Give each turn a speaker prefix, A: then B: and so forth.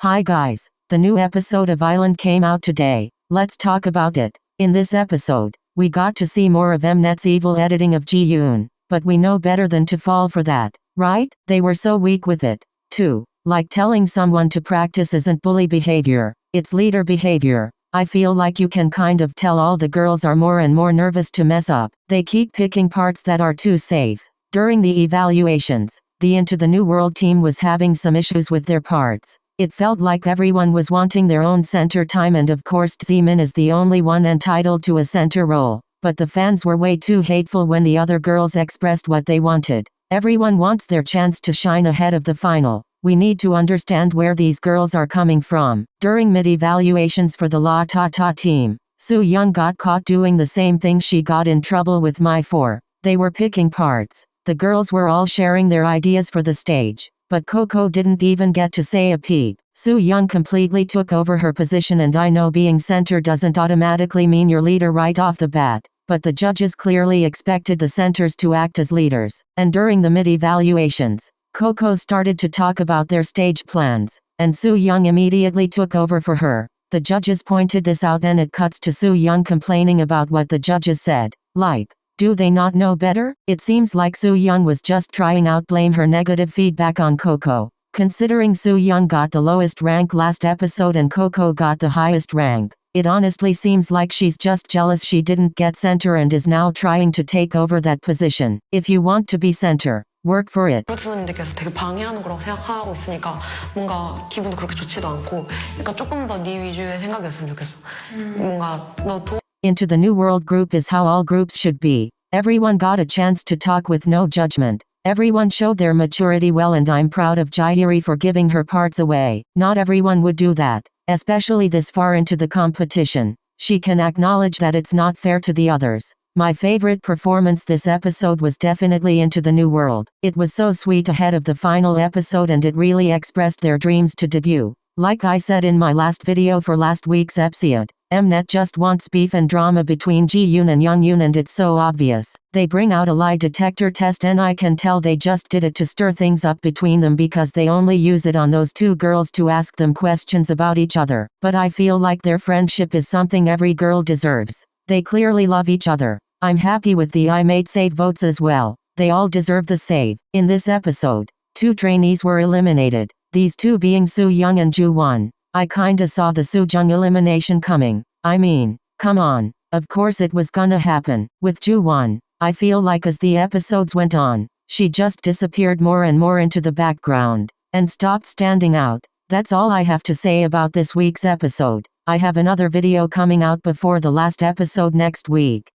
A: Hi guys, the new episode of Island came out today. Let's talk about it. In this episode, we got to see more of Mnet's evil editing of Ji-yoon, but we know better than to fall for that, right? They were so weak with it, too. Like telling someone to practice isn't bully behavior, it's leader behavior. I feel like you can kind of tell all the girls are more and more nervous to mess up. They keep picking parts that are too safe. During the evaluations, the Into the New World team was having some issues with their parts. It felt like everyone was wanting their own center time, and of course Jimin is the only one entitled to a center role. But the fans were way too hateful when the other girls expressed what they wanted. Everyone wants their chance to shine ahead of the final. We need to understand where these girls are coming from. During mid-evaluations for the La Ta Ta team, Soo-young got caught doing the same thing she got in trouble with My 4. They were picking parts. The girls were all sharing their ideas for the stage. But Coco didn't even get to say a peep. Soo-young completely took over her position, and I know being center doesn't automatically mean you're leader right off the bat. But the judges clearly expected the centers to act as leaders. And during the mid-evaluations, Coco started to talk about their stage plans, and Soo-young immediately took over for her. The judges pointed this out, and it cuts to Soo-young complaining about what the judges said. Like, do they not know better? It seems like Soo-young was just trying out blame her negative feedback on Coco. Considering Soo-young got the lowest rank last episode and Coco got the highest rank, it honestly seems like she's just jealous she didn't get center and is now trying to take over that position. If you want to be center, work for it.
B: 프로듀서님들께서 되게 방해하는 거라고 생각하고 있으니까 뭔가 기분도 그렇게 좋지도 않고, 그러니까 조금 더 네 위주의 생각이었으면 좋겠어. 뭔가 너
A: Into the New World group is how all groups should be. Everyone got a chance to talk with no judgment. Everyone showed their maturity well, and I'm proud of Jae-hiri for giving her parts away. Not everyone would do that, especially this far into the competition. She can acknowledge that it's not fair to the others. My favorite performance this episode was definitely Into the New World. It was so sweet ahead of the final episode, and it really expressed their dreams to debut. Like I said in my last video for last week's episode, Mnet just wants beef and drama between Ji-yoon and Young-yoon, and it's so obvious. They bring out a lie detector test, and I can tell they just did it to stir things up between them because they only use it on those two girls to ask them questions about each other. But I feel like their friendship is something every girl deserves. They clearly love each other. I'm happy with the I made save votes as well. They all deserve the save. In this episode, 2 trainees were eliminated. These two being Soo-young and Ju-won. I kinda saw the Soo-young elimination coming. I mean, come on. Of course it was gonna happen. With Ju-won, I feel like as the episodes went on, she just disappeared more and more into the background, and stopped standing out. That's all I have to say about this week's episode. I have another video coming out before the last episode next week.